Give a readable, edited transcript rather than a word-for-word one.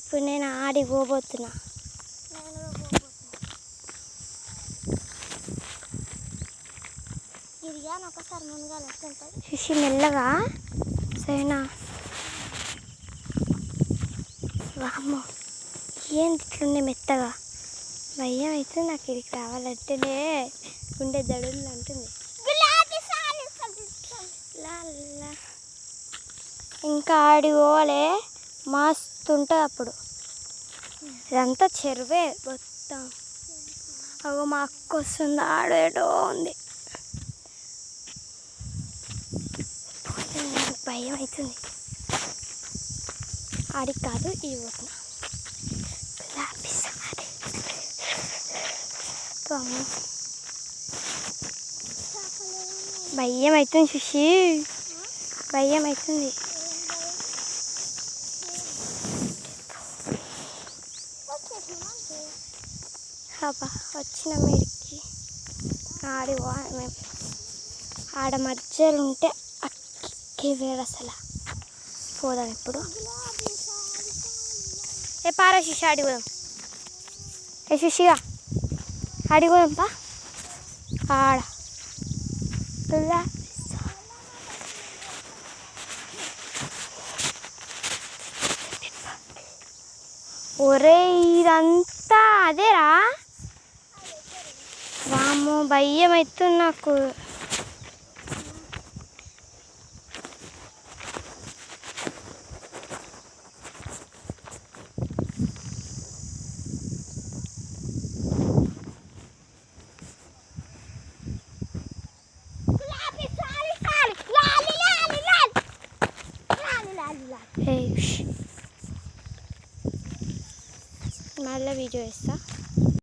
ఇప్పుడు నేను ఆడికి పోబోతున్నా. ఒకసారి మునగాలి ఎట్లుంటుంది చూసి మెల్లగా సరేనా. వామ్మో ఏంది ఇట్లుండే మెత్తగా. భయం అయితే నాకు ఇక్కడికి రావాలంటేనే గుండె దడులు అంటుంది. ఇంకా ఆడి పోవాలే మస్తు ఉంటుంది అప్పుడు. ఇదంతా చెరువే మొత్తం. అగో మా అక్క వస్తుంది, ఆడేటో ఉంది. భయం అవుతుంది. ఆడికి కాదు ఈ పోతున్నా. భయం అవుతుంది చూసి, భయం అవుతుంది. అబ్బా వచ్చిన మీడికి ఆడి మేము ఆడ మధ్యలో ఉంటే అక్కి వేరు అసలు. పోదాం ఇప్పుడు. ఏ పారా శిషి ఆడిపోదాం. ఏ శిషిగా ఆడిపోదాం పా. ఆడ ఒరే ఇదంతా అదేరా. వామ్మో భయం అవుతుంది నాకు. మళ్ళీ వీడియో వేస్తా.